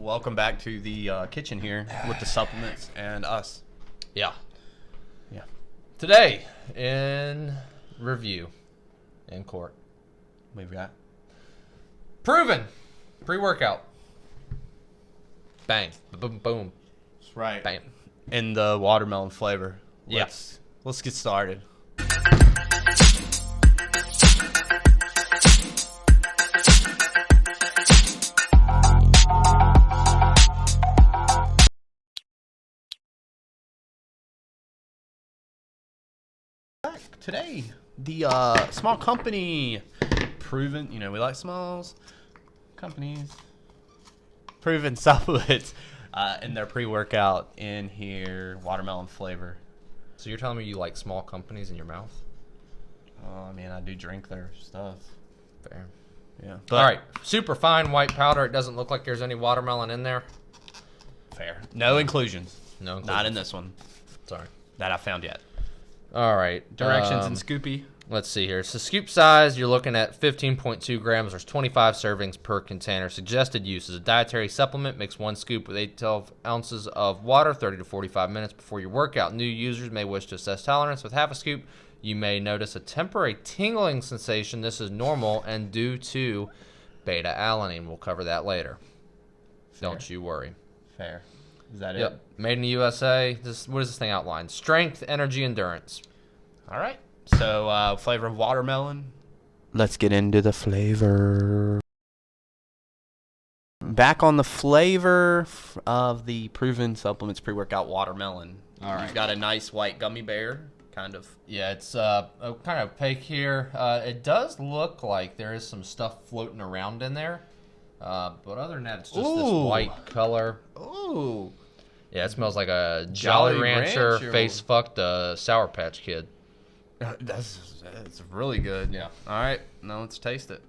welcome back to the kitchen here with the supplements and us. Yeah. Yeah. Today, in review, in court, We've got Proven pre-workout. Bang. Boom, boom. that's right. Bam. In the watermelon flavor. Yeah. Let's get started. Today, the small company Proven, we like smalls companies. Proven supplements in their pre-workout in here, watermelon flavor. So you're telling me you like small companies in your mouth? Oh, I mean, I do drink their stuff. Fair. Yeah. All right. Super fine white powder. It doesn't look like there's any watermelon in there. Fair. No inclusions. No inclusions. Not in this one Sorry. that I found yet. All right. Directions and Scoopy. Let's see here. So scoop size, you're looking at 15.2 grams. There's 25 servings per container. Suggested use is a dietary supplement. Mix 1 scoop with 8 to 12 ounces of water 30 to 45 minutes before your workout. New users may wish to assess tolerance with half a scoop. You may notice a temporary tingling sensation. This is normal and due to beta-alanine. We'll cover that later. Fair. Don't you worry. Fair. Is that Yep. it? Made in the USA. What does this thing outline? Strength, energy, endurance. All right. So, flavor of watermelon. Let's get into the flavor. Back on the flavor of the Proven Supplements pre-workout watermelon. All right. You've got a nice white gummy bear, kind of. Yeah, it's kind of opaque here. It does look like there is some stuff floating around in there. But other than that, it's just this white color. Ooh. Yeah, it smells like a Jolly Rancher face-fucked Sour Patch Kid. It's really good. Yeah. All right. Now let's taste it.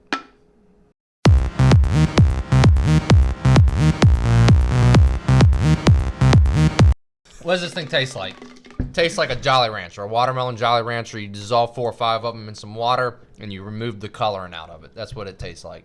What does this thing taste like? It tastes like a Jolly Rancher, a watermelon Jolly Rancher. You dissolve 4 or 5 of them in some water, and you remove the coloring out of it. That's what it tastes like.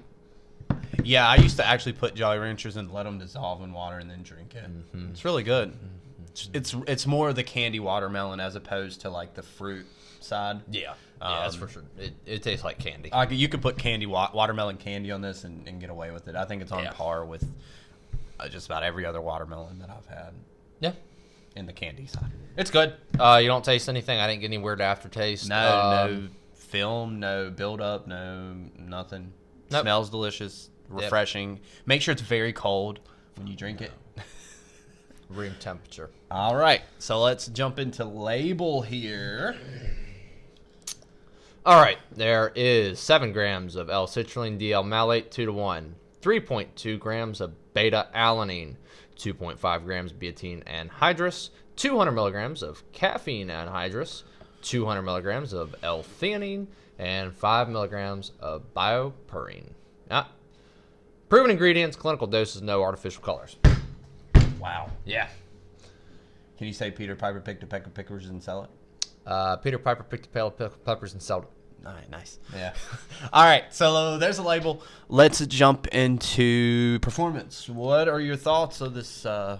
Yeah, I used to actually put Jolly Ranchers and let them dissolve in water and then drink it. Mm-hmm. It's really good. Mm-hmm. It's more of the candy watermelon as opposed to like the fruit side. Yeah, that's for sure. It tastes like candy. You could put candy watermelon candy on this and get away with it. I think it's on par with just about every other watermelon that I've had. Yeah. In the candy side. It's good. You don't taste anything. I didn't get any weird aftertaste. No film, no buildup, no nothing. Nope. Smells delicious, refreshing. Yep. Make sure it's very cold when you drink it. Room temperature. All right, so let's jump into label here. All right, there is 7 grams of L-citrulline DL malate 2-to-1, 3.2 grams of beta-alanine, 2.5 grams betaine anhydrous, 200 milligrams of caffeine anhydrous, 200 milligrams of L-theanine, and 5 milligrams of bioperine. Proven ingredients, clinical doses, no artificial colors. Wow. Yeah. Can you say Peter Piper picked a peck of pickers and sell it? Peter Piper picked a pail of peppers and sold it. All right, nice. Yeah. All right, so there's a label. Let's jump into performance. What are your thoughts of this? All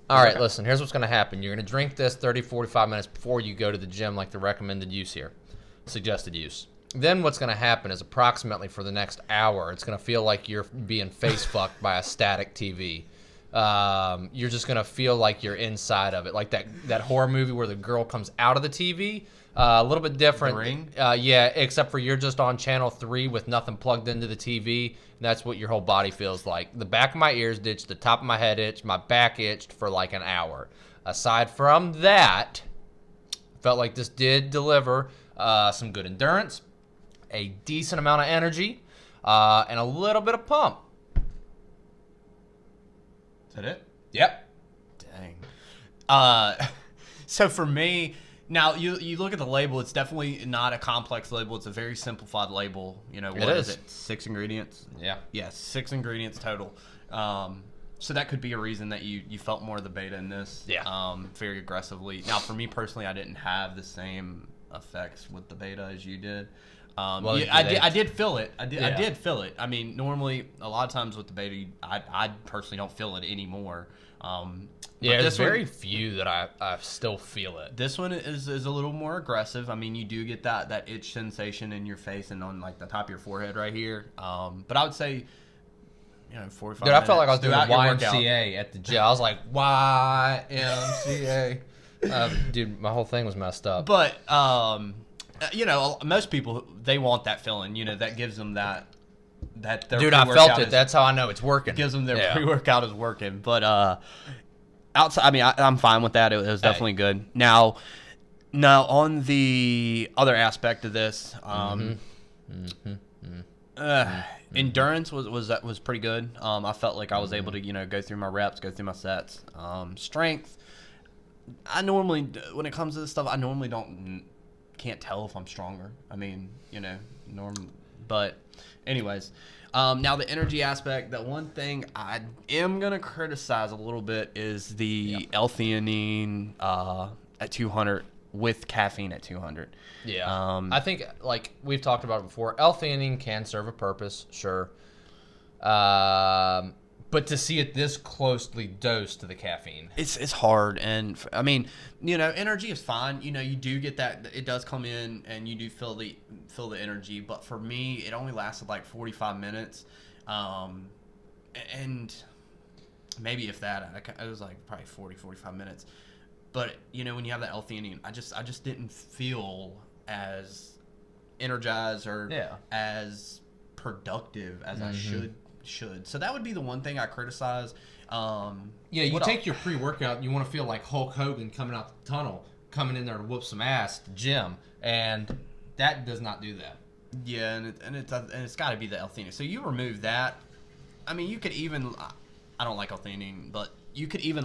right, listen, here's what's going to happen. You're going to drink this 30, 45 minutes before you go to the gym, like the recommended use here, suggested use. Then what's going to happen is approximately for the next hour, it's going to feel like you're being face-fucked by a static TV. You're just going to feel like you're inside of it, like that horror movie where the girl comes out of the TV. A little bit different. The Ring? Yeah, except for you're just on channel 3 with nothing plugged into the TV. And that's what your whole body feels like. The back of my ears itched, the top of my head itched, my back itched for like an hour. Aside from that, felt like this did deliver some good endurance, a decent amount of energy, and a little bit of pump. Is that it? Yep. Dang. So for me, now you look at the label. It's definitely not a complex label. It's a very simplified label. What is it? 6 ingredients. Yeah. Yeah, 6 ingredients total. So that could be a reason that you felt more of the beta in this. Yeah. Very aggressively. Now, for me personally, I didn't have the same effects with the beta as you did. Well, yeah, I did feel it. I did feel it. I mean, normally a lot of times with the beta, I personally don't feel it anymore. Yeah, there's very few that I still feel it. This one is a little more aggressive. I mean, you do get that itch sensation in your face and on like the top of your forehead right here. But I would say, 45 Dude, I felt like I was doing YMCA YMCA at the gym. I was like, YMCA. Dude, my whole thing was messed up. But, most people, they want that feeling. That gives them that their dude, I felt it. That's how I know it's working. Gives them their pre-workout is working. But outside, I mean, I'm fine with that. It was definitely good. Now on the other aspect of this, endurance was pretty good. I felt like I was able to go through my reps, go through my sets. Strength, I normally, when it comes to this stuff, I normally can't tell if I'm stronger. I mean, but anyways, now the energy aspect, the one thing I am gonna criticize a little bit is the L-theanine at 200 with caffeine at 200. Yeah. I think, like we've talked about it before, L-theanine can serve a purpose, sure. But to see it this closely dosed to the caffeine, it's hard. And I mean, energy is fine. You do get that. It does come in, and you do feel the energy. But for me, it only lasted like 45 minutes, and maybe if that, it was like probably 45 minutes. But when you have that L-theanine, I just didn't feel as energized or as productive as I should. So that would be the one thing I criticize. You take your pre-workout, you want to feel like Hulk Hogan coming out the tunnel, coming in there to whoop some ass at the gym, and that does not do that. Yeah, and it's got to be the L-theanine. So you remove that. I mean, you could even, I don't like L-theanine, but you could even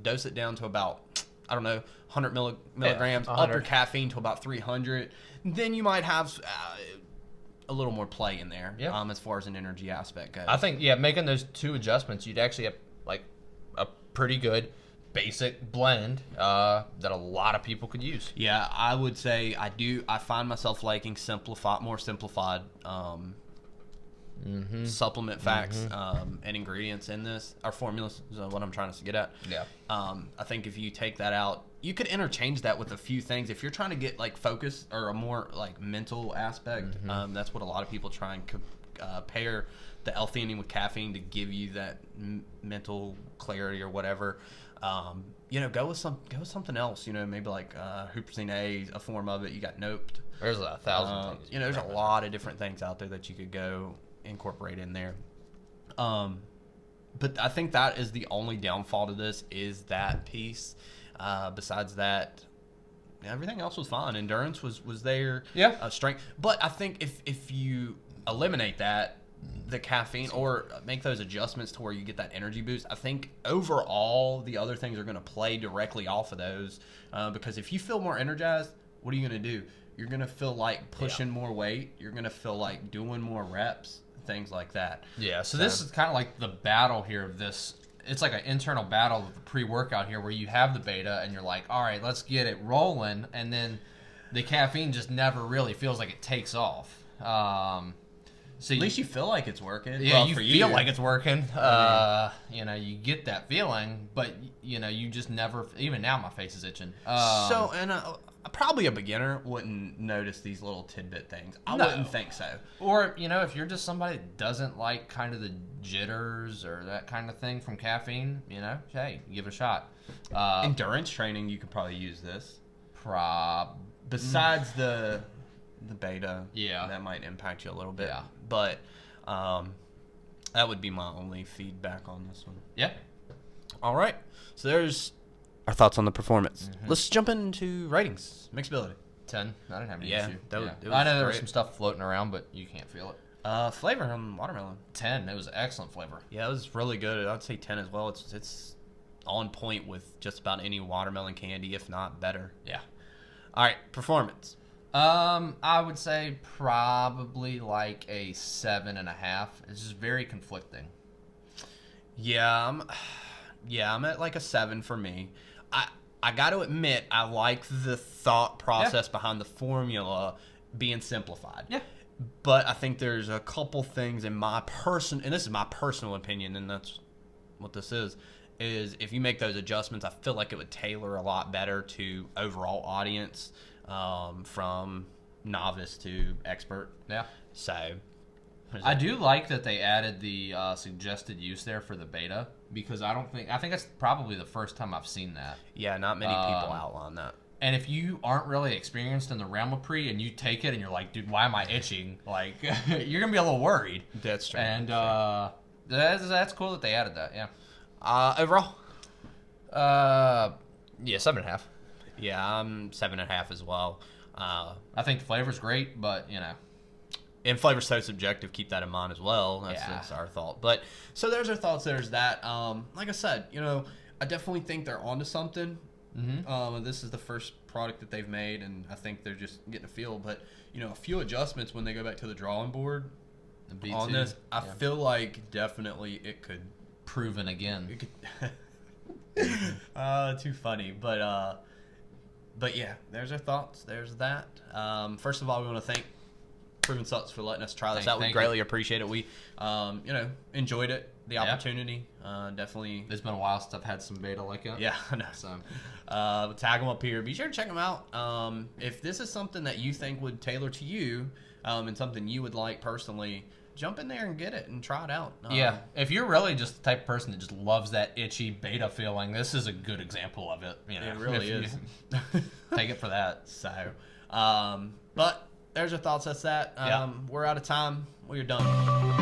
dose it down to about, I don't know, 100 milligrams, 100. Up your caffeine to about 300. Then you might have a little more play in there, as far as an energy aspect goes. I think, making those two adjustments, you'd actually have like a pretty good basic blend that a lot of people could use. Yeah, I would say I find myself liking more simplified supplement facts and ingredients in this. Our formulas is what I'm trying to get at. Yeah. I think if you take that out, you could interchange that with a few things. If you're trying to get like focus or a more like mental aspect, that's what a lot of people try and pair the L-theanine with caffeine to give you that mental clarity or whatever. Go with something else. Maybe like huperzine A, a form of it. You got Noped. There's 1,000 things. There's a lot of different things out there that you could go incorporate in there. But I think that is the only downfall to this is that piece. Besides that, everything else was fine. Endurance was there. Yeah. Strength. But I think if you eliminate that, the caffeine, or make those adjustments to where you get that energy boost, I think overall the other things are going to play directly off of those. Because if you feel more energized, what are you going to do? You're going to feel like pushing more weight. You're going to feel like doing more reps, things like that. Yeah, so this is kind of like the battle here of this. It's like an internal battle of the pre-workout here where you have the beta and you're like, all right, let's get it rolling. And then the caffeine just never really feels like it takes off. So at least you feel like it's working. Yeah, you feel like it's working. You get that feeling, but you just never. Even now, my face is itching. Probably a beginner wouldn't notice these little tidbit things. I wouldn't think so. Or if you're just somebody that doesn't like kind of the jitters or that kind of thing from caffeine, hey, give it a shot. Endurance training, you could probably use this. Besides the beta, that might impact you a little bit. Yeah. But that would be my only feedback on this one. Yeah. All right. So there's our thoughts on the performance. Let's jump into ratings. Mixability. 10. I didn't have any issue. I know there was some stuff floating around, but you can't feel it. Flavor on watermelon. 10. It was excellent flavor. Yeah, it was really good. I'd say 10 as well. It's on point with just about any watermelon candy, if not better. Yeah. All right, performance. I would say probably like a 7.5. It's just very conflicting. Yeah, I'm at like a 7 for me. I got to admit, I like the thought process behind the formula being simplified. Yeah. But I think there's a couple things in my and this is my personal opinion, and that's what this is if you make those adjustments, I feel like it would tailor a lot better to overall audience, from novice to expert. Yeah. So I do like that they added the suggested use there for the beta, because I think that's probably the first time I've seen that. yeah, not many people outline that. And if you aren't really experienced in the realm of pre and you take it and you're like, dude, why am I itching? Like, you're going to be a little worried. That's true. And that's cool that they added that, yeah. Overall? Yeah, 7.5. Yeah, I'm 7.5 as well. I think the flavor's great, but, you know. And flavor's so subjective, keep that in mind as well. That's our thought. But, so there's our thoughts, there's that. Like I said, you know, I definitely think they're onto something. Mm-hmm. This is the first product that they've made, and I think they're just getting a feel. But, you know, a few adjustments when they go back to the drawing board on this, I feel like definitely it could... Proven again. Too funny. But yeah, there's our thoughts. There's that. First of all, we want to thank Proven Supps for letting us try this out. We greatly appreciate it. We, you know, enjoyed it, the opportunity. Definitely. It's been a while since I've had some beta like that. Yeah, I know. So, tag them up here. Be sure to check them out. If this is something that you think would tailor to you, and something you would like personally, jump in there and get it and try it out. Yeah, if you're really just the type of person that just loves that itchy beta feeling, this is a good example of it. You know, it really is. Take it for that. So, but there's our thoughts. That's that. We're out of time. We're done.